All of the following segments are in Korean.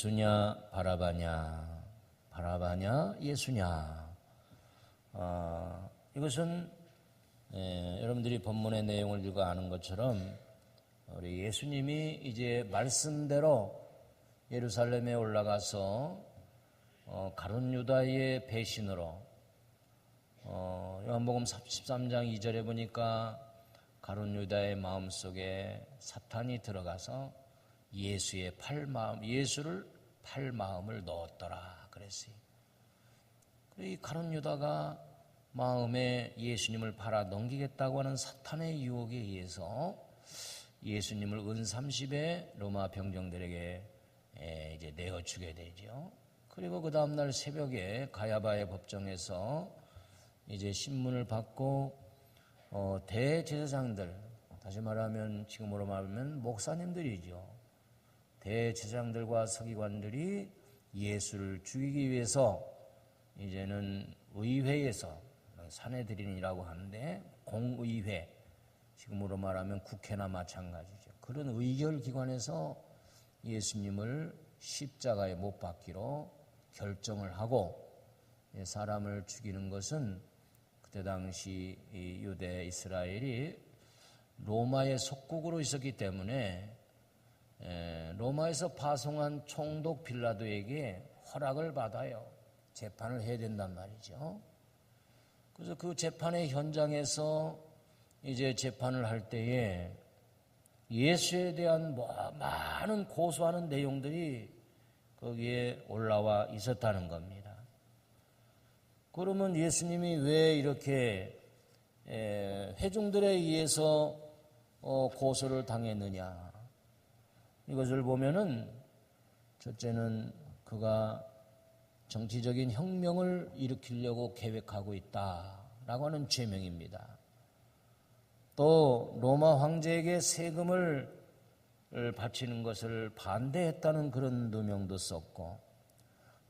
예수냐 바라바냐, 바라바냐 예수냐. 이것은 여러분들이 본문의 내용을 읽어 아는 것처럼 우리 예수님이 이제 말씀대로 예루살렘에 올라가서 가룟 유다의 배신으로 요한복음 13장 2절에 보니까 가룟 유다의 마음속에 사탄이 들어가서 예수를 팔 마음을 넣었더라 그랬어요. 이 가룟 유다가 마음에 예수님을 팔아 넘기겠다고 하는 사탄의 유혹에 의해서 예수님을 은 30에 로마 병정들에게 이제 내어주게 되죠. 그리고 그 다음날 새벽에 가야바의 법정에서 이제 신문을 받고 대제사장들, 다시 말하면 지금으로 말하면 목사님들이죠. 대제사장들과 서기관들이 예수를 죽이기 위해서 이제는 의회에서 산헤드린이라고 하는데 공의회, 지금으로 말하면 국회나 마찬가지죠. 그런 의결기관에서 예수님을 십자가에 못 박기로 결정을 하고, 사람을 죽이는 것은 그때 당시 유대 이스라엘이 로마의 속국으로 있었기 때문에 로마에서 파송한 총독 빌라도에게 허락을 받아요. 재판을 해야 된단 말이죠. 그래서 그 재판의 현장에서 이제 재판을 할 때에 예수에 대한 많은 고소하는 내용들이 거기에 올라와 있었다는 겁니다. 그러면 예수님이 왜 이렇게 회중들에 의해서 고소를 당했느냐? 이것을 보면은 첫째는 그가 정치적인 혁명을 일으키려고 계획하고 있다라고 하는 죄명입니다. 또 로마 황제에게 세금을 바치는 것을 반대했다는 그런 누명도 썼고,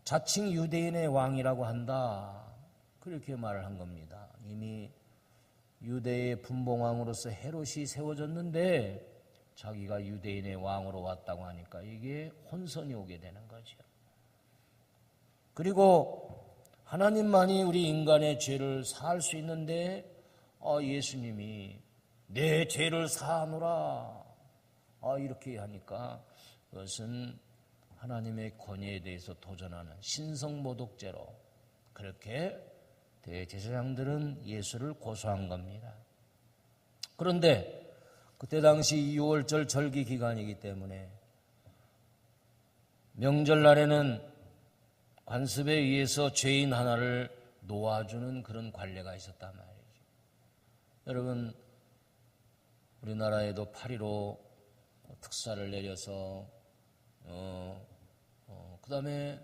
자칭 유대인의 왕이라고 한다, 그렇게 말을 한 겁니다. 이미 유대의 분봉왕으로서 헤롯이 세워졌는데 자기가 유대인의 왕으로 왔다고 하니까 이게 혼선이 오게 되는 거죠. 그리고 하나님만이 우리 인간의 죄를 사할 수 있는데 예수님이 내 죄를 사하노라 이렇게 하니까 그것은 하나님의 권위에 대해서 도전하는 신성모독죄로 그렇게 대제사장들은 예수를 고소한 겁니다. 그런데 그때 당시 6월절 절기 기간이기 때문에 명절날에는 관습에 의해서 죄인 하나를 놓아주는 그런 관례가 있었단 말이죠. 여러분, 우리나라에도 8.15 특사를 내려서 그 다음에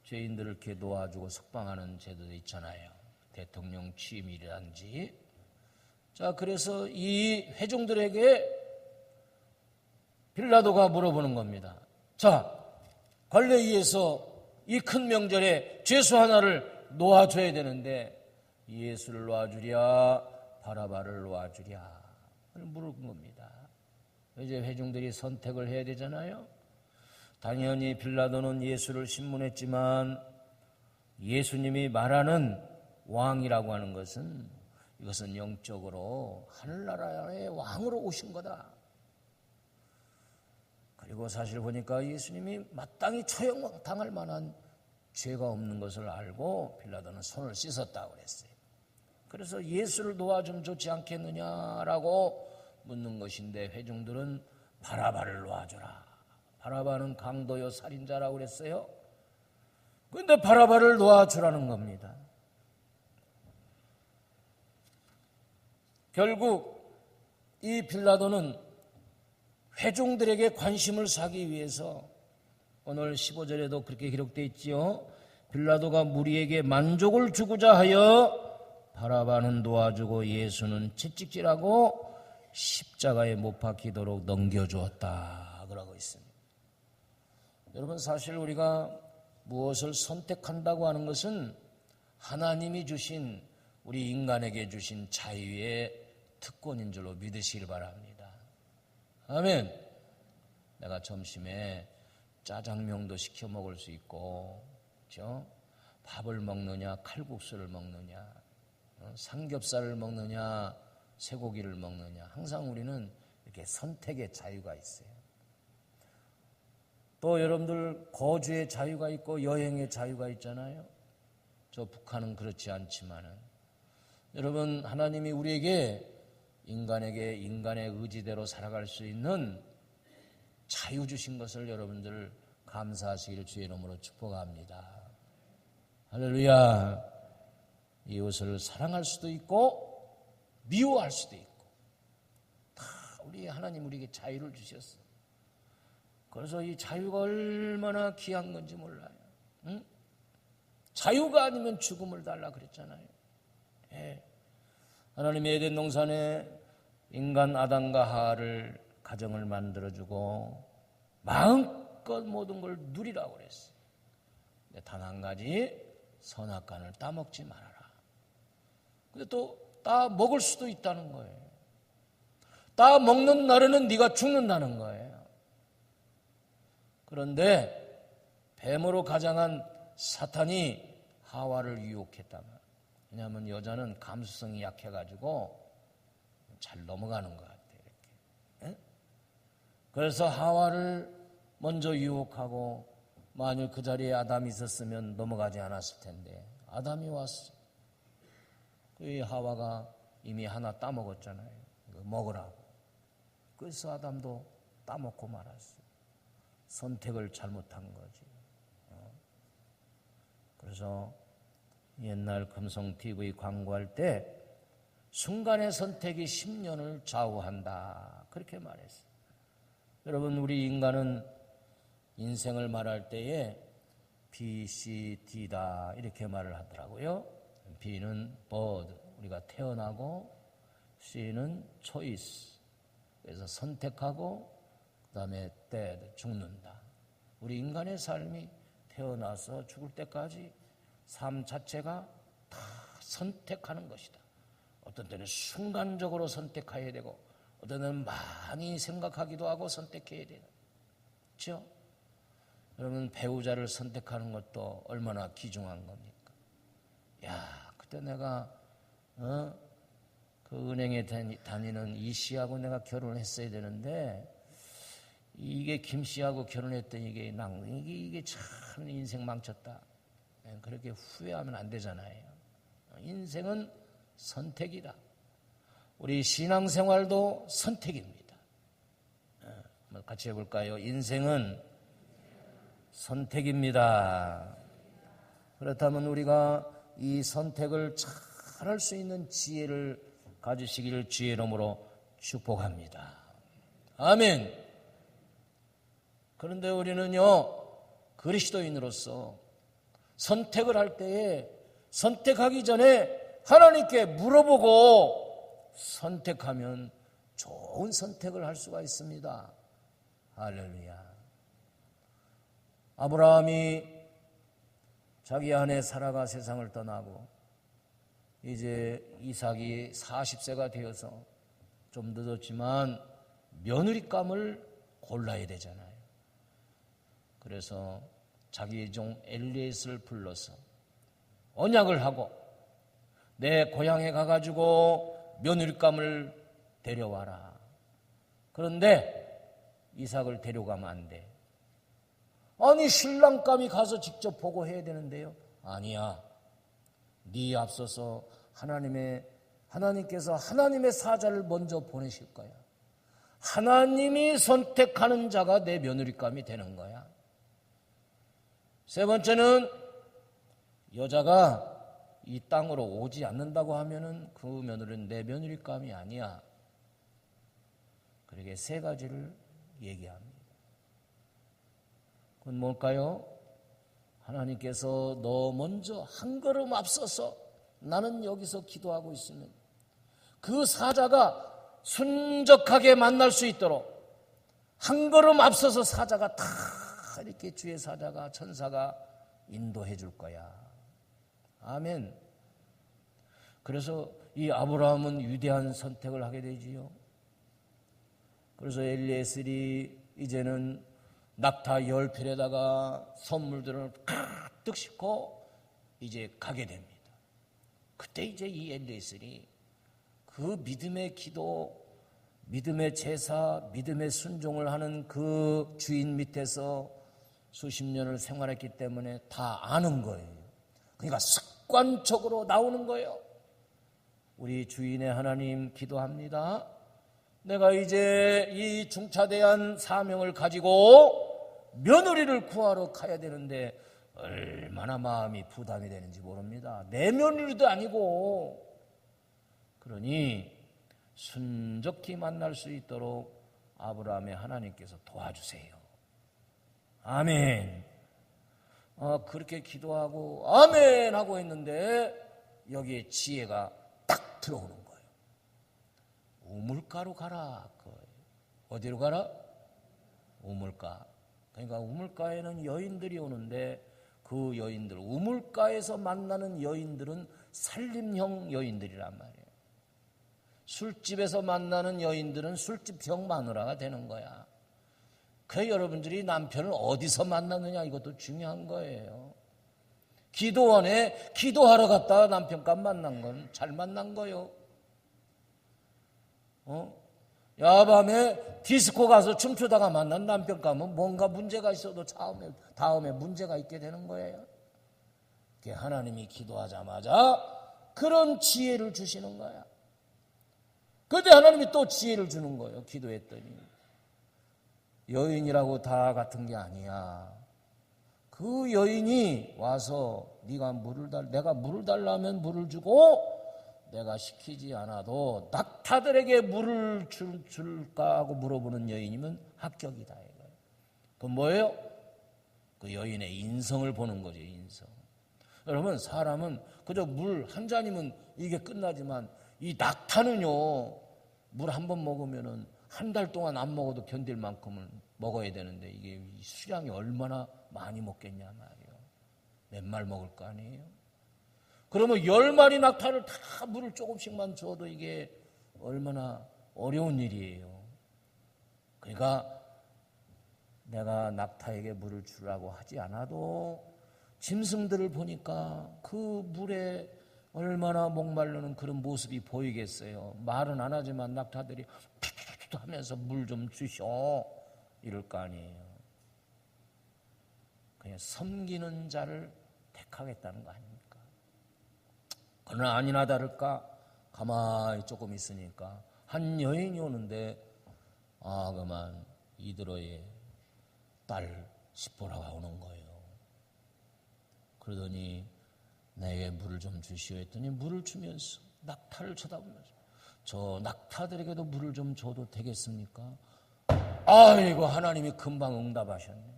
죄인들을 이렇게 놓아주고 석방하는 제도도 있잖아요. 대통령 취임이라든지. 자, 그래서 이 회중들에게 빌라도가 물어보는 겁니다. 자, 관례에 의해서 이 큰 명절에 죄수 하나를 놓아줘야 되는데 예수를 놓아주랴 바라바를 놓아주랴 물은 겁니다. 이제 회중들이 선택을 해야 되잖아요. 당연히 빌라도는 예수를 신문했지만 예수님이 말하는 왕이라고 하는 것은 이것은 영적으로 하늘나라의 왕으로 오신 거다. 그리고 사실 보니까 예수님이 마땅히 처형당할 만한 죄가 없는 것을 알고 빌라도는 손을 씻었다고 그랬어요. 그래서 예수를 놓아주면 좋지 않겠느냐라고 묻는 것인데 회중들은 바라바를 놓아줘라. 바라바는 강도요 살인자라고 그랬어요. 그런데 바라바를 놓아주라는 겁니다. 결국 이 빌라도는 회중들에게 관심을 사기 위해서 오늘 15절에도 그렇게 기록되어 있지요. 빌라도가 무리에게 만족을 주고자 하여 바라바는 놓아주고 예수는 채찍질하고 십자가에 못 박히도록 넘겨주었다 그러고 있습니다. 여러분, 사실 우리가 무엇을 선택한다고 하는 것은 하나님이 주신, 우리 인간에게 주신 자유의 특권인 줄로 믿으시길 바랍니다. 아멘. 내가 점심에 짜장면도 시켜 먹을 수 있고, 그렇죠? 밥을 먹느냐, 칼국수를 먹느냐, 삼겹살을 먹느냐, 쇠고기를 먹느냐. 항상 우리는 이렇게 선택의 자유가 있어요. 또 여러분들 거주의 자유가 있고 여행의 자유가 있잖아요. 저 북한은 그렇지 않지만은 여러분, 하나님이 우리에게 인간에게 인간의 의지대로 살아갈 수 있는 자유 주신 것을 여러분들 감사하시기를 주의 이름으로 축복합니다. 할렐루야. 이웃을 사랑할 수도 있고 미워할 수도 있고 다 우리 하나님 우리에게 자유를 주셨어. 그래서 이 자유가 얼마나 귀한 건지 몰라요. 응? 자유가 아니면 죽음을 달라 그랬잖아요. 예. 하나님이 에덴 동산에 인간 아담과 하와를 가정을 만들어주고 마음껏 모든 걸 누리라고 그랬어요. 단 한 가지, 선악과를 따먹지 말아라. 근데 또 따 먹을 수도 있다는 거예요. 따 먹는 날에는 네가 죽는다는 거예요. 그런데 뱀으로 가장한 사탄이 하와를 유혹했단 말이에요. 왜냐하면 여자는 감수성이 약해가지고 잘 넘어가는 것 같아요. 이렇게. 그래서 하와를 먼저 유혹하고 만일 그 자리에 아담이 있었으면 넘어가지 않았을 텐데 아담이 왔어. 그 하와가 이미 하나 따먹었잖아요. 이거 먹으라고. 그래서 아담도 따먹고 말았어. 선택을 잘못한 거지. 그래서 옛날 금성TV 광고할 때 순간의 선택이 10년을 좌우한다. 그렇게 말했어요. 여러분, 우리 인간은 인생을 말할 때에 B, C, D다 이렇게 말을 하더라고요. B는 bird, 우리가 태어나고, C는 choice, 그래서 선택하고, 그 다음에 dead, 죽는다. 우리 인간의 삶이 태어나서 죽을 때까지 삶 자체가 다 선택하는 것이다. 어떤 때는 순간적으로 선택해야 되고 어떤 때는 많이 생각하기도 하고 선택해야 되는, 그렇죠? 여러분, 배우자를 선택하는 것도 얼마나 귀중한 겁니까? 야, 그때 내가 그 은행에 다니는 이 씨하고 내가 결혼을 했어야 되는데 이게 김 씨하고 결혼했더니 이게 참 인생 망쳤다. 그렇게 후회하면 안 되잖아요. 인생은 선택이다. 우리 신앙생활도 선택입니다. 같이 해볼까요? 인생은 선택입니다. 그렇다면 우리가 이 선택을 잘 할 수 있는 지혜를 가지시기를 주의 이름으로 축복합니다. 아멘. 그런데 우리는요, 그리스도인으로서 선택을 할 때에 선택하기 전에 하나님께 물어보고 선택하면 좋은 선택을 할 수가 있습니다. 할렐루야. 아브라함이 자기 아내 사라가 세상을 떠나고 이제 이삭이 40세가 되어서 좀 늦었지만 며느리감을 골라야 되잖아요. 그래서 자기 종 엘리에스를 불러서 언약을 하고 내 고향에 가가지고 며느리감을 데려와라. 그런데 이삭을 데려가면 안 돼. 아니, 신랑감이 가서 직접 보고 해야 되는데요. 아니야. 네 앞서서 하나님께서 하나님의 사자를 먼저 보내실 거야. 하나님이 선택하는 자가 내 며느리감이 되는 거야. 세 번째는 여자가 이 땅으로 오지 않는다고 하면은 그 며느리는 내 며느리감이 아니야. 그렇게 세 가지를 얘기합니다. 그건 뭘까요? 하나님께서 너 먼저 한 걸음 앞서서 나는 여기서 기도하고 있으면 그 사자가 순적하게 만날 수 있도록 한 걸음 앞서서 사자가 다 이렇게 주의 사자가 천사가 인도해 줄 거야. 아멘. 그래서 이 아브라함은 위대한 선택을 하게 되지요. 그래서 엘리에셀이 이제는 낙타 10필에다가 선물들을 가득 싣고 이제 가게 됩니다. 그때 이제 이 엘리에셀이 그 믿음의 기도, 믿음의 제사, 믿음의 순종을 하는 그 주인 밑에서 수십 년을 생활했기 때문에 다 아는 거예요. 그러니까 습관적으로 나오는 거예요. 우리 주인의 하나님 기도합니다. 내가 이제 이 중차대한 사명을 가지고 며느리를 구하러 가야 되는데 얼마나 마음이 부담이 되는지 모릅니다. 내 며느리도 아니고. 그러니 순적히 만날 수 있도록 아브라함의 하나님께서 도와주세요. 아멘. 그렇게 기도하고 아멘 하고 했는데 여기에 지혜가 딱 들어오는 거예요. 우물가로 가라. 어디로 가라? 우물가. 그러니까 우물가에는 여인들이 오는데 그 여인들, 우물가에서 만나는 여인들은 살림형 여인들이란 말이에요. 술집에서 만나는 여인들은 술집형 마누라가 되는 거야. 그래서 여러분들이 남편을 어디서 만났느냐 이것도 중요한 거예요. 기도원에 기도하러 갔다가 남편과 만난 건 잘 만난 거요. 야밤에 디스코 가서 춤추다가 만난 남편과 하면 뭔가 문제가 있어도 다음에 문제가 있게 되는 거예요. 하나님이 기도하자마자 그런 지혜를 주시는 거야. 그런데 하나님이 또 지혜를 주는 거예요. 기도했더니 여인이라고 다 같은 게 아니야. 그 여인이 와서 내가 물을 달라면 물을 주고 내가 시키지 않아도 낙타들에게 물을 줄까 하고 물어보는 여인이면 합격이다 이거예요. 그건 뭐예요? 그 여인의 인성을 보는 거죠. 인성. 여러분 사람은 그저 물 한 잔이면 이게 끝나지만 이 낙타는요 물 한 번 먹으면은 한 달 동안 안 먹어도 견딜 만큼은 먹어야 되는데 이게 수량이 얼마나 많이 먹겠냐 말이에요. 몇 말 먹을 거 아니에요. 그러면 10마리 낙타를 다 물을 조금씩만 줘도 이게 얼마나 어려운 일이에요. 그러니까 내가 낙타에게 물을 주라고 하지 않아도 짐승들을 보니까 그 물에 얼마나 목마르는 그런 모습이 보이겠어요. 말은 안 하지만 낙타들이 툭툭툭 하면서 물 좀 주셔 이럴 거 아니에요. 그냥 섬기는 자를 택하겠다는 거 아닙니까? 그러나 아니나 다를까 가만히 조금 있으니까 한 여인이 오는데 그만 이드로의 딸 시보라가 오는 거예요. 그러더니 내게 물을 좀 주시오 했더니 물을 주면서 낙타를 쳐다보면서 저 낙타들에게도 물을 좀 줘도 되겠습니까? 아이고 하나님이 금방 응답하셨네.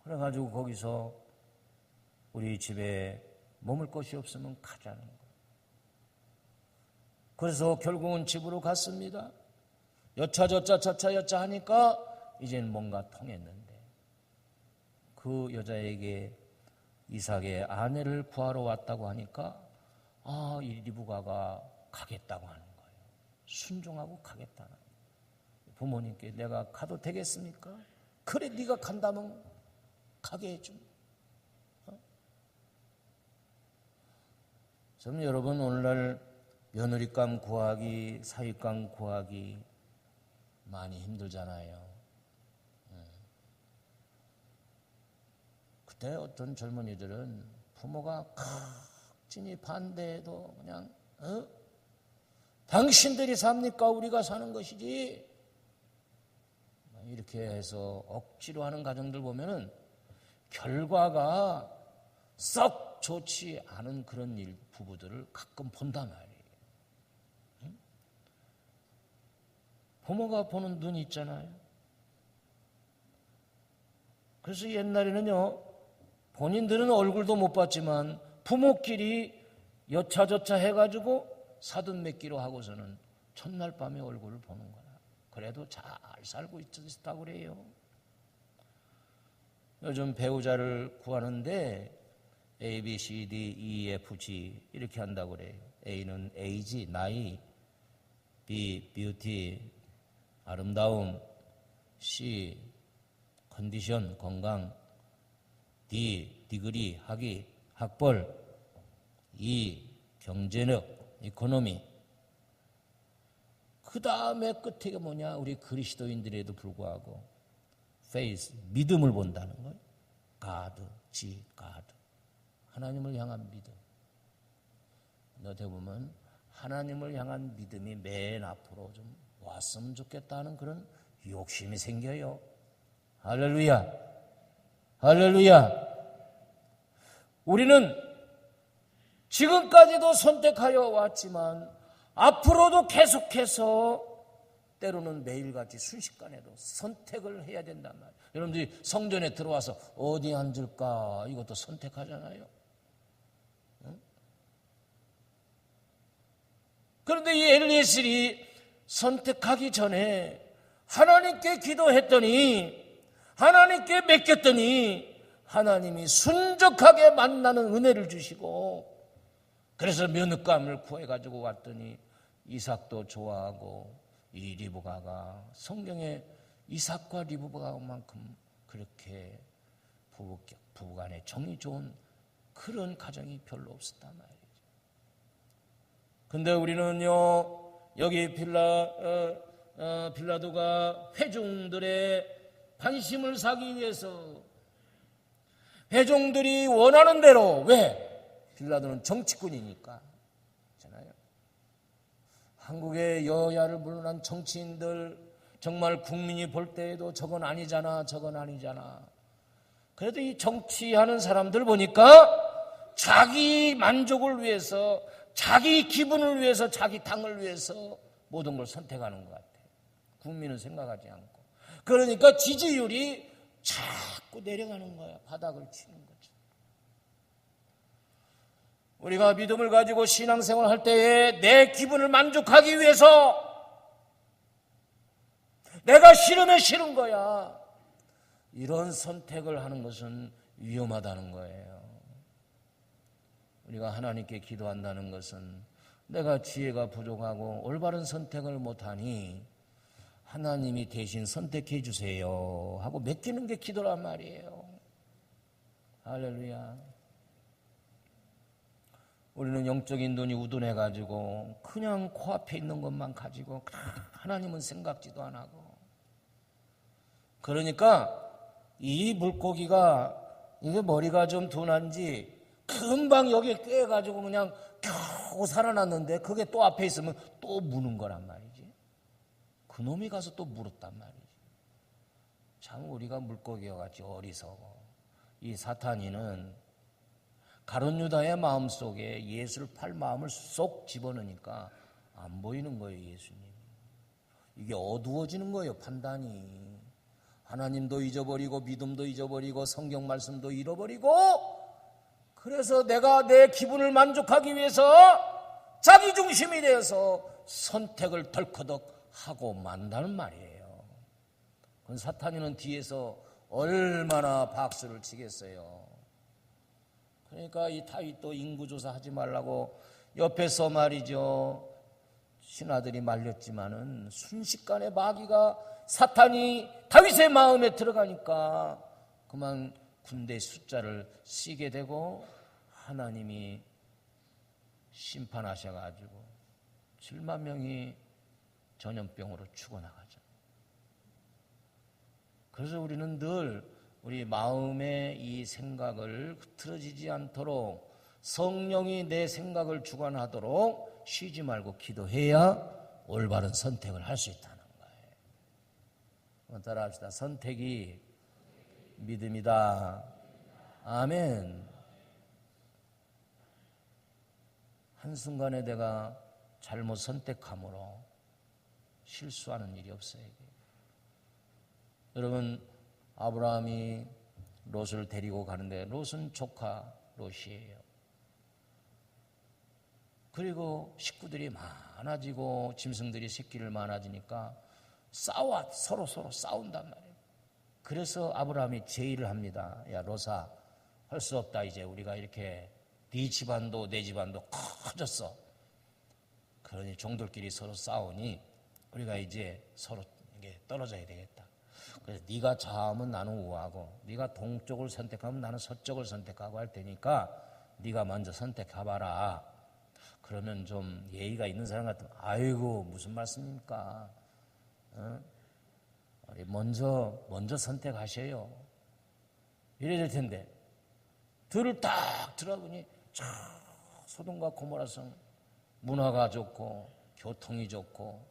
그래가지고 거기서 우리 집에 머물 곳이 없으면 가자는 거예요. 그래서 결국은 집으로 갔습니다. 여차 하니까 이제는 뭔가 통했는데 그 여자에게 이삭의 아내를 구하러 왔다고 하니까 이 리브가가 가겠다고 하는 거예요. 순종하고 가겠다는 거예요. 부모님께 내가 가도 되겠습니까? 그래 네가 간다면 가게 해줘. 저는 여러분 오늘날 며느리감 구하기, 사위감 구하기 많이 힘들잖아요. 그때 어떤 젊은이들은 부모가 각진히 반대해도 그냥 당신들이 삽니까? 우리가 사는 것이지. 이렇게 해서 억지로 하는 가정들 보면은 결과가 썩 좋지 않은 그런 부부들을 가끔 본단 말이에요. 부모가 보는 눈이 있잖아요. 그래서 옛날에는요, 본인들은 얼굴도 못 봤지만 부모끼리 여차저차 해가지고 사돈맺기로 하고서는 첫날 밤에 얼굴을 보는 거야. 그래도 잘 살고 있었다고 그래요. 요즘 배우자를 구하는데 A, B, C, D, E, F, G 이렇게 한다고 그래요. A는 age, 나이, B, beauty, 아름다움, C. 컨디션, 건강. D. 디그리, 학위, 학벌. E. 경제력, 이코노미. 그 다음에 끝에 뭐냐? 우리 그리스도인들에도 불구하고 faith, 믿음을 본다는 거예요. God, G, God. 하나님을 향한 믿음. 어떻게 보면 하나님을 향한 믿음이 맨 앞으로 좀 왔으면 좋겠다는 그런 욕심이 생겨요. 할렐루야. 할렐루야. 우리는 지금까지도 선택하여 왔지만 앞으로도 계속해서 때로는 매일같이 순식간에도 선택을 해야 된단 말이에요. 여러분들이 성전에 들어와서 어디 앉을까 이것도 선택하잖아요. 그런데 이 엘리에셀이 선택하기 전에 하나님께 기도했더니 하나님께 맡겼더니 하나님이 순적하게 만나는 은혜를 주시고 그래서 며느감을 구해가지고 왔더니 이삭도 좋아하고 이 리브가가 성경에 이삭과 리브가만큼 그렇게 부부간에 정이 좋은 그런 가정이 별로 없었단 말이에요. 근데 우리는요, 여기 빌라도가 회중들의 관심을 사기 위해서 회중들이 원하는 대로, 왜? 빌라도는 정치꾼이니까. 그렇잖아요. 한국의 여야를 물러난 정치인들, 정말 국민이 볼 때에도 저건 아니잖아, 저건 아니잖아. 그래도 이 정치하는 사람들 보니까 자기 만족을 위해서, 자기 기분을 위해서, 자기 당을 위해서 모든 걸 선택하는 것 같아요. 국민은 생각하지 않고. 그러니까 지지율이 자꾸 내려가는 거야. 바닥을 치는 거죠. 우리가 믿음을 가지고 신앙생활을 할 때에 내 기분을 만족하기 위해서 내가 싫으면 싫은 거야. 이런 선택을 하는 것은 위험하다는 거예요. 우리가 하나님께 기도한다는 것은 내가 지혜가 부족하고 올바른 선택을 못하니 하나님이 대신 선택해 주세요 하고 맡기는 게 기도란 말이에요. 할렐루야. 우리는 영적인 눈이 우둔해가지고 그냥 코앞에 있는 것만 가지고 하나님은 생각지도 안 하고, 그러니까 이 물고기가 이게 머리가 좀 둔한지 금방 여기에 꿰가지고 그냥 겨우 살아났는데 그게 또 앞에 있으면 또 무는 거란 말이지. 그놈이 가서 또 물었단 말이지. 참 우리가 물고기와 같이 어리석어. 이 사탄이는 가룟 유다의 마음속에 예수를 팔 마음을 쏙 집어넣으니까 안 보이는 거예요. 예수님. 이게 어두워지는 거예요. 판단이. 하나님도 잊어버리고 믿음도 잊어버리고 성경 말씀도 잃어버리고, 그래서 내가 내 기분을 만족하기 위해서 자기 중심이 되어서 선택을 덜커덕 하고 만다는 말이에요. 그건 사탄이는 뒤에서 얼마나 박수를 치겠어요. 그러니까 이 다윗도 인구조사 하지 말라고 옆에서 말이죠, 신하들이 말렸지만은 순식간에 마귀가, 사탄이 다윗의 마음에 들어가니까 그만 군대 숫자를 쓰게 되고 하나님이 심판하셔가지고 7만 명이 전염병으로 죽어나가죠. 그래서 우리는 늘 우리 마음의 이 생각을 흐트러지지 않도록 성령이 내 생각을 주관하도록 쉬지 말고 기도해야 올바른 선택을 할 수 있다는 거예요. 따라 합시다. 선택이 믿음이다. 아멘. 한순간에 내가 잘못 선택함으로 실수하는 일이 없어요. 여러분, 아브라함이 롯을 데리고 가는데 롯은 조카 롯이에요. 그리고 식구들이 많아지고 짐승들이 새끼를 많아지니까 서로 싸운단 말이에요. 그래서 아브라함이 제의를 합니다. 야, 롯아, 할 수 없다. 이제 우리가 이렇게 네 집안도 내 집안도 커졌어. 그러니 종들끼리 서로 싸우니 우리가 이제 서로 이게 떨어져야 되겠다. 그래서 네가 좌하면 나는 우하고, 네가 동쪽을 선택하면 나는 서쪽을 선택하고 할 테니까 네가 먼저 선택해봐라. 그러면 좀 예의가 있는 사람 같으면 아이고 무슨 말씀입니까? 먼저 선택하셔요. 이래야 될 텐데 들을 딱 들어보니 참 소돔과 고모라성 문화가 좋고 교통이 좋고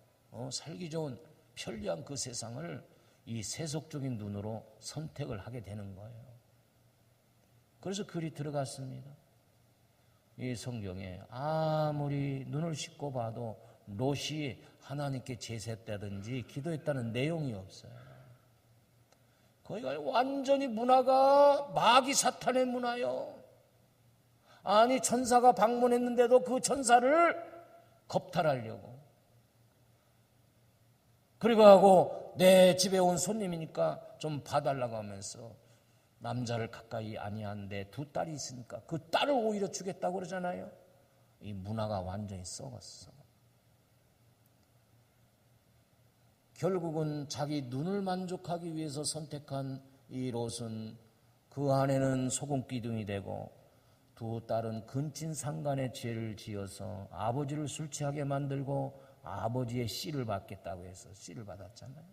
살기 좋은 편리한 그 세상을 이 세속적인 눈으로 선택을 하게 되는 거예요. 그래서 글이 들어갔습니다. 이 성경에 아무리 눈을 씻고 봐도 롯이 하나님께 제사했다든지 기도했다는 내용이 없어요. 거기가 완전히 문화가 마귀 사탄의 문화요. 아니 천사가 방문했는데도 그 천사를 겁탈하려고, 그리고 하고 내 집에 온 손님이니까 좀 봐달라고 하면서 남자를 가까이 아니하는데 두 딸이 있으니까 그 딸을 오히려 주겠다고 그러잖아요. 이 문화가 완전히 썩었어. 결국은 자기 눈을 만족하기 위해서 선택한 이 롯은 그 아내는 소금 기둥이 되고 두 딸은 근친상간의 죄를 지어서 아버지를 술 취하게 만들고 아버지의 씨를 받겠다고 해서 씨를 받았잖아요.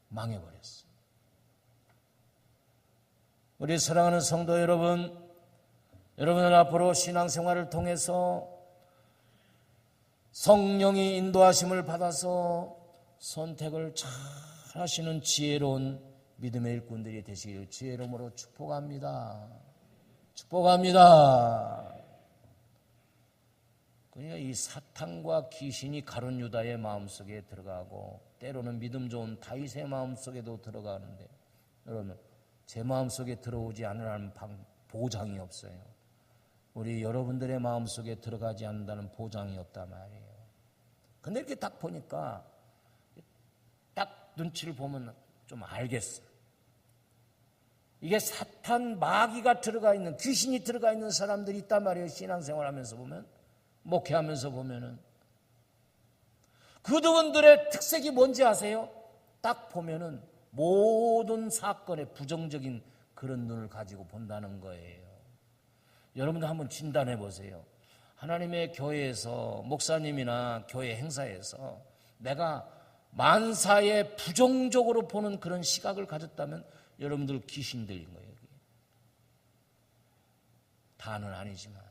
망해버렸어. 우리 사랑하는 성도 여러분, 여러분은 앞으로 신앙생활을 통해서 성령이 인도하심을 받아서 선택을 잘 하시는 지혜로운 믿음의 일꾼들이 되시기를 주의 이름으로 축복합니다. 축복합니다. 그러니까 이 사탄과 귀신이 가룟 유다의 마음속에 들어가고 때로는 믿음 좋은 다윗의 마음속에도 들어가는데, 여러분 제 마음속에 들어오지 않으라는 보장이 없어요. 우리 여러분들의 마음속에 들어가지 않는다는 보장이 없단 말이에요. 근데 이렇게 딱 보니까 딱 눈치를 보면 좀 알겠어요. 이게 사탄 마귀가 들어가 있는, 귀신이 들어가 있는 사람들이 있단 말이에요. 신앙생활 하면서 보면, 목회하면서 보면은. 그들의 특색이 뭔지 아세요? 딱 보면은 모든 사건에 부정적인 그런 눈을 가지고 본다는 거예요. 여러분도 한번 진단해 보세요. 하나님의 교회에서, 목사님이나 교회 행사에서 내가 만사에 부정적으로 보는 그런 시각을 가졌다면 여러분들 귀신 들린 거예요. 다는 아니지만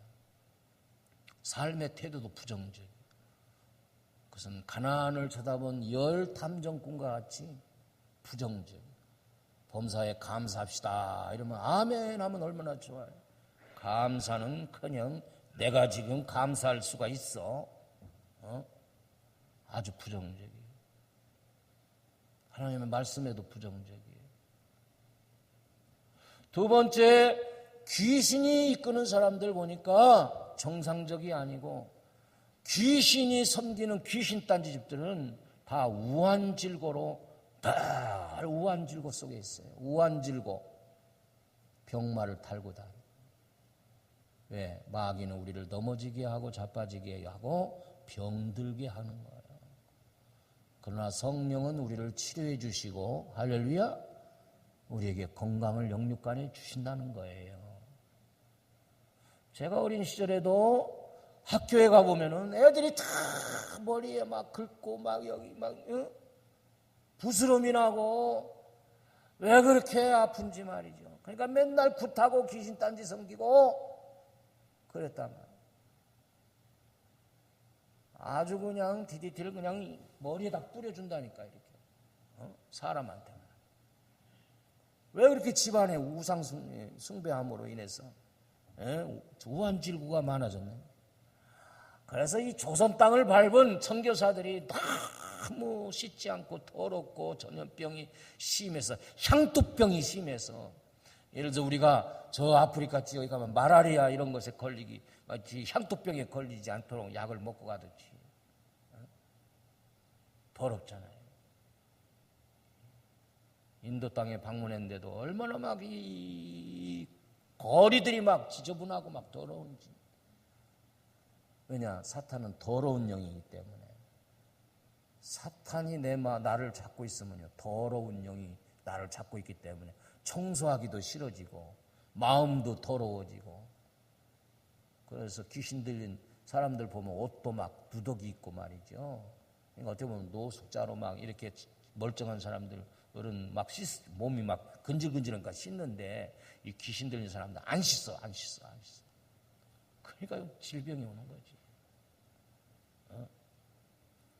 삶의 태도도 부정적이에요. 그것은 가나안을 쳐다본 열 탐정꾼과 같이 부정적. 범사에 감사합시다 이러면 아멘 하면 얼마나 좋아요. 감사는커녕 내가 지금 감사할 수가 있어? 아주 부정적이에요. 하나님의 말씀에도 부정적이에요. 두 번째, 귀신이 이끄는 사람들 보니까 정상적이 아니고, 귀신이 섬기는 귀신 딴지 집들은 다 우한질고로, 다 우한질고 속에 있어요. 우한질고 병마를 달고 다니고. 왜? 마귀는 우리를 넘어지게 하고 자빠지게 하고 병들게 하는 거예요. 그러나 성령은 우리를 치료해 주시고, 할렐루야, 우리에게 건강을 영육간에 주신다는 거예요. 제가 어린 시절에도 학교에 가보면은 애들이 다 머리에 막 긁고 막 여기 막 부스럼이 나고, 왜 그렇게 아픈지 말이죠. 그러니까 맨날 굿하고 귀신 딴지 섬기고 그랬단 말이에요. 아주 그냥 DDT를 그냥 머리에다 뿌려준다니까, 이렇게. 사람한테. 왜 그렇게 집안에 우상 숭배함으로 인해서 우한질구가 많아졌나요? 그래서 이 조선 땅을 밟은 선교사들이 너무 씻지 않고 더럽고 전염병이 심해서, 향두병이 심해서, 예를 들어 우리가 저 아프리카 지역에 가면 말라리아 이런 것에 걸리기, 향두병에 걸리지 않도록 약을 먹고 가듯이 더럽잖아요. 인도 땅에 방문했는데도 얼마나 막 이 거리들이 막 지저분하고 막 더러운지. 왜냐? 사탄은 더러운 영이기 때문에. 사탄이 나를 잡고 있으면요, 더러운 영이 나를 잡고 있기 때문에 청소하기도 싫어지고 마음도 더러워지고, 그래서 귀신 들린 사람들 보면 옷도 막 누더기 있고 말이죠. 그러니까 어떻게 보면 노숙자로 막 이렇게 멀쩡한 사람들은 막 몸이 막 근질근질하니까 씻는데, 이 귀신 들린 사람들 안 씻어. 그러니까 질병이 오는 거지.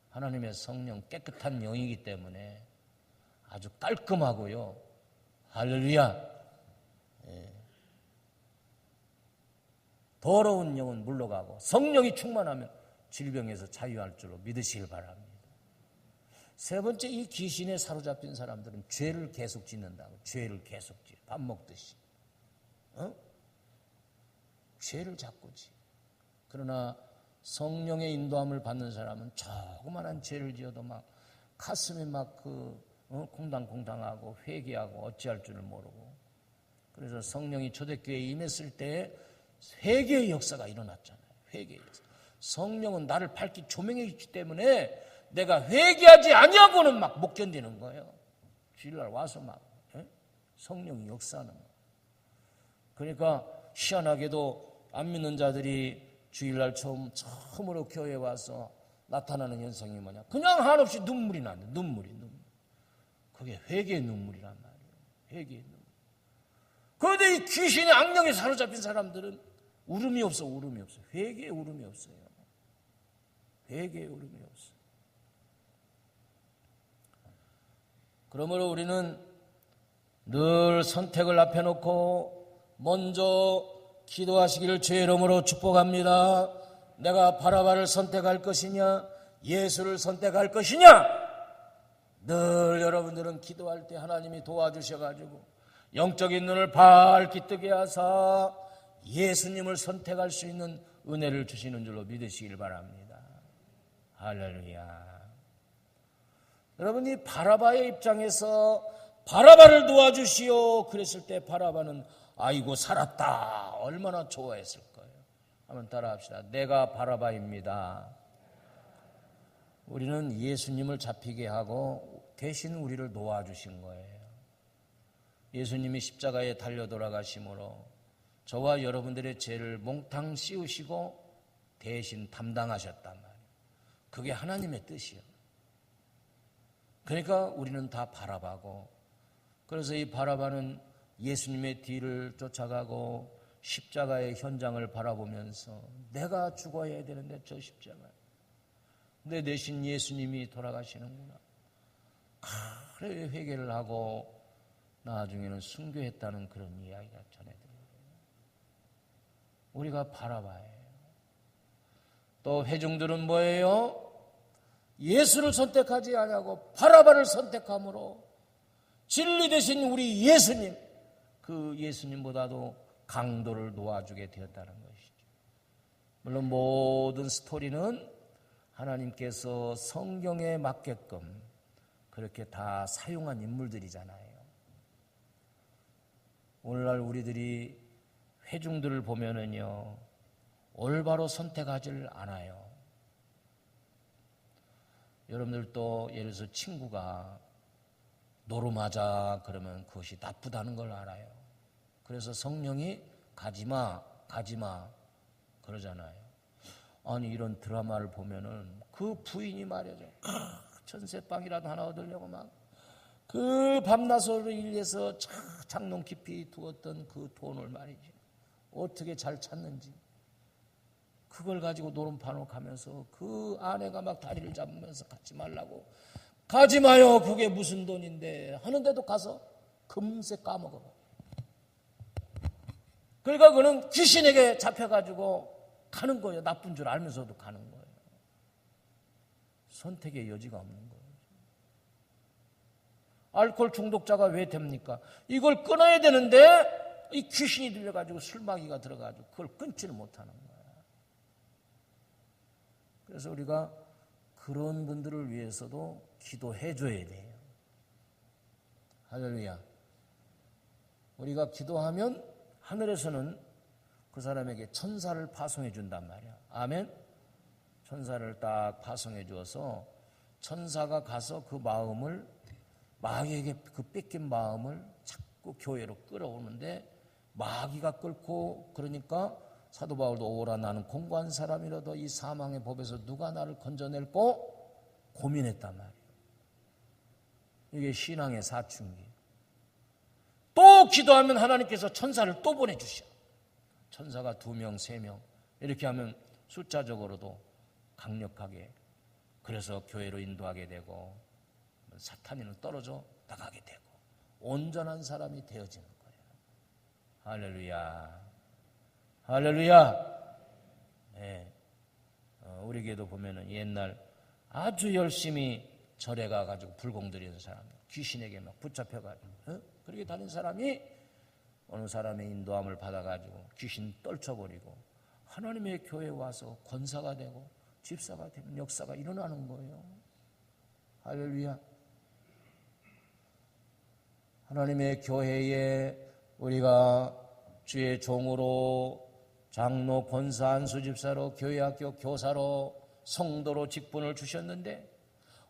하나님의 성령 깨끗한 영이기 때문에 아주 깔끔하고요. 할렐루야. 더러운 영은 물러가고 성령이 충만하면 질병에서 자유할 줄로 믿으시길 바랍니다. 세 번째, 이 귀신에 사로잡힌 사람들은 죄를 계속 짓는다고. 죄를 계속 지어. 밥 먹듯이. 죄를 자꾸 지어. 그러나 성령의 인도함을 받는 사람은 조그만한 죄를 지어도 막 가슴이 막 콩당콩당하고 회개하고 어찌할 줄을 모르고. 그래서 성령이 초대교회에 임했을 때 회개의 역사가 일어났잖아요. 회개의 역사. 성령은 나를 밝히 조명해 주기 때문에 내가 회개하지 아니하고는 막 못 견디는 거예요. 주일날 와서 막 성령이 역사하는 거예요. 그러니까 희한하게도 안 믿는 자들이 주일날 처음으로 교회에 와서 나타나는 현상이 뭐냐? 그냥 한없이 눈물이 나는데, 눈물이. 그게 회개의 눈물이란 말이에요. 회개의 눈물. 그런데 이 귀신의 악령에 사로잡힌 사람들은 울음이 없어. 회개의 울음이 없어요. 회개의 울음이 없어요. 그러므로 우리는 늘 선택을 앞에 놓고 먼저 기도하시기를 주의 이름으로 축복합니다. 내가 바라바를 선택할 것이냐, 예수를 선택할 것이냐? 늘 여러분들은 기도할 때 하나님이 도와주셔가지고 영적인 눈을 밝히 뜨게 하사 예수님을 선택할 수 있는 은혜를 주시는 줄로 믿으시길 바랍니다. 할렐루야. 여러분이 바라바의 입장에서 바라바를 도와주시오 그랬을 때 바라바는 아이고 살았다 얼마나 좋아했을 거예요. 한번 따라합시다. 내가 바라바입니다. 우리는 예수님을 잡히게 하고 대신 우리를 도와주신 거예요. 예수님이 십자가에 달려 돌아가심으로 저와 여러분들의 죄를 몽땅 씌우시고 대신 담당하셨단 말이에요. 그게 하나님의 뜻이에요. 그러니까 우리는 다 바라바고, 그래서 이 바라바는 예수님의 뒤를 쫓아가고 십자가의 현장을 바라보면서 내가 죽어야 되는데 저 십자가 내 대신 예수님이 돌아가시는구나. 그래 회개를 하고 나중에는 순교했다는 그런 이야기가 전해드려요. 우리가 바라바예요. 또 회중들은 뭐예요? 예수를 선택하지 아니하고 바라바를 선택함으로 진리 되신 우리 예수님, 그 예수님보다도 강도를 놓아주게 되었다는 것이죠. 물론 모든 스토리는 하나님께서 성경에 맞게끔 그렇게 다 사용한 인물들이잖아요. 오늘날 우리들이 회중들을 보면은요, 올바로 선택하지를 않아요. 여러분들도 예를 들어서 친구가 노름하자 그러면 그것이 나쁘다는 걸 알아요. 그래서 성령이 가지마 그러잖아요. 아니 이런 드라마를 보면은 그 부인이 말이죠. 전세방이라도 하나 얻으려고 막 그 밤낮으로 일해서 장롱 깊이 두었던 그 돈을 말이지. 어떻게 잘 찾는지. 그걸 가지고 노름판으로 가면서 그 아내가 막 다리를 잡으면서 가지 말라고. 가지 마요. 그게 무슨 돈인데 하는데도 가서 금세 까먹어. 그러니까 그는 귀신에게 잡혀가지고 가는 거예요. 나쁜 줄 알면서도 가는 거예요. 선택의 여지가 없는 거예요. 알코올 중독자가 왜 됩니까? 이걸 끊어야 되는데 이 귀신이 들려가지고 술마귀가 들어가지고 그걸 끊지를 못하는 거예요. 그래서 우리가 그런 분들을 위해서도 기도해 줘야 돼요. 할렐루야. 우리가 기도하면 하늘에서는 그 사람에게 천사를 파송해 준단 말이야. 아멘. 천사를 딱 파송해 주어서 천사가 가서 그 마음을, 마귀에게 그 뺏긴 마음을 자꾸 교회로 끌어오는데 마귀가 끌고, 그러니까 사도 바울도 오라 나는 공고한 사람이라도 이 사망의 법에서 누가 나를 건져낼고 고민했단 말이에요. 이게 신앙의 사춘기. 또 기도하면 하나님께서 천사를 또 보내주셔. 천사가 2명, 3명 이렇게 하면 숫자적으로도 강력하게, 그래서 교회로 인도하게 되고 사탄이는 떨어져 나가게 되고 온전한 사람이 되어지는 거예요. 할렐루야, 할렐루야. 네. 우리 교회도 보면은 옛날 아주 열심히 절에 가가지고 불공 드리는 사람, 귀신에게 막 붙잡혀가지고 그렇게 다닌 사람이 어느 사람의 인도함을 받아가지고 귀신 떨쳐버리고 하나님의 교회에 와서 권사가 되고 집사가 되는 역사가 일어나는 거예요. 할렐루야. 하나님의 교회에 우리가 주의 종으로, 장로, 권사, 안수집사로, 교회학교 교사로, 성도로 직분을 주셨는데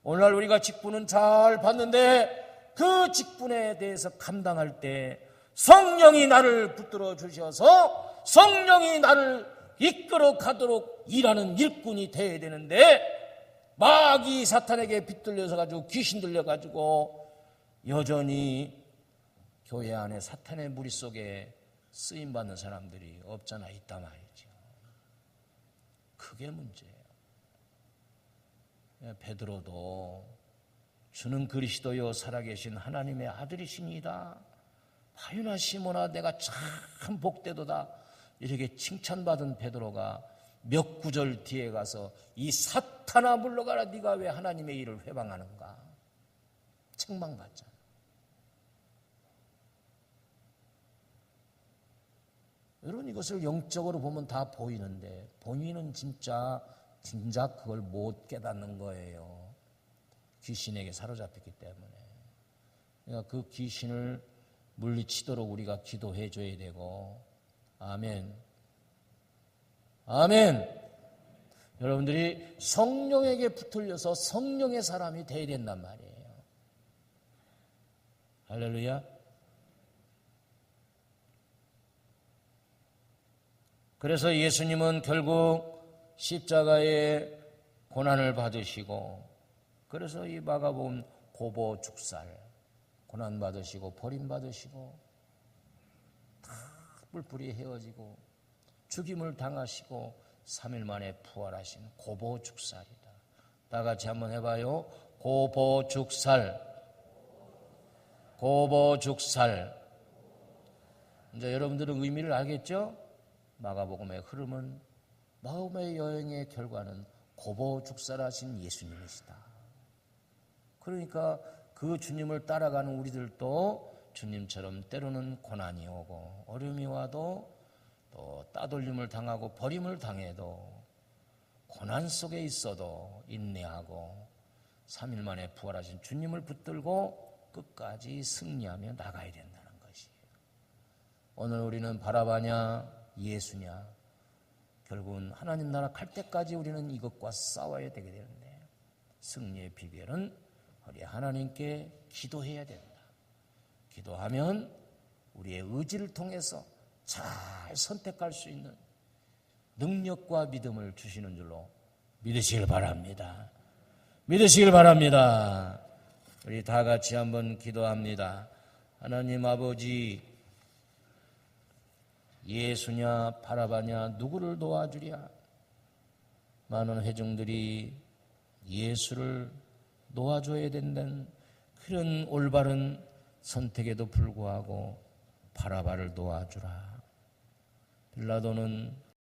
오늘날 우리가 직분은 잘 받는데 그 직분에 대해서 감당할 때 성령이 나를 붙들어 주셔서 성령이 나를 이끌어 가도록 일하는 일꾼이 되어야 되는데 마귀 사탄에게 빗들려서 가지고 귀신 들려 가지고 여전히 교회 안에 사탄의 무리 속에 쓰임 받는 사람들이 없잖아 있단 말이죠. 그게 문제예요. 베드로도 주는 그리스도요 살아계신 하나님의 아들이시니이다. 바요나 시몬아 내가 참 복되도다. 이렇게 칭찬받은 베드로가 몇 구절 뒤에 가서 이 사탄아 물러가라. 네가 왜 하나님의 일을 회방하는가. 책망받잖아. 여러분 이것을 영적으로 보면 다 보이는데 본인은 진작 그걸 못 깨닫는 거예요. 귀신에게 사로잡혔기 때문에. 그러니까 그 귀신을 물리치도록 우리가 기도해 줘야 되고. 아멘. 아멘. 여러분들이 성령에게 붙들려서 성령의 사람이 되어야 된단 말이에요. 할렐루야. 그래서 예수님은 결국 십자가의 고난을 받으시고, 그래서 이 마가복음 고보 죽살, 고난 받으시고 버림 받으시고 다 뿔뿔이 헤어지고 죽임을 당하시고 3일 만에 부활하신 고보 죽살이다. 다 같이 한번 해봐요. 고보 죽살, 고보 죽살. 이제 여러분들은 의미를 알겠죠? 마가복음의 흐름은, 마가복음의 여행의 결과는 고보 죽살하신 예수님이시다. 그러니까 그 주님을 따라가는 우리들도 주님처럼 때로는 고난이 오고 어려움이 와도 또 따돌림을 당하고 버림을 당해도 고난 속에 있어도 인내하고 3일 만에 부활하신 주님을 붙들고 끝까지 승리하며 나가야 된다는 것이에요. 오늘 우리는 바라바냐 예수냐, 결국은 하나님 나라 갈 때까지 우리는 이것과 싸워야 되게 되는데 승리의 비결은 우리 하나님께 기도해야 된다. 기도하면 우리의 의지를 통해서 잘 선택할 수 있는 능력과 믿음을 주시는 줄로 믿으시길 바랍니다. 믿으시길 바랍니다. 우리 다 같이 한번 기도합니다. 하나님 아버지, 예수냐 바라바냐 누구를 도와주랴. 많은 회중들이 예수를 놓아줘야 된다는 그런 올바른 선택에도 불구하고 바라바를 놓아주라. 빌라도는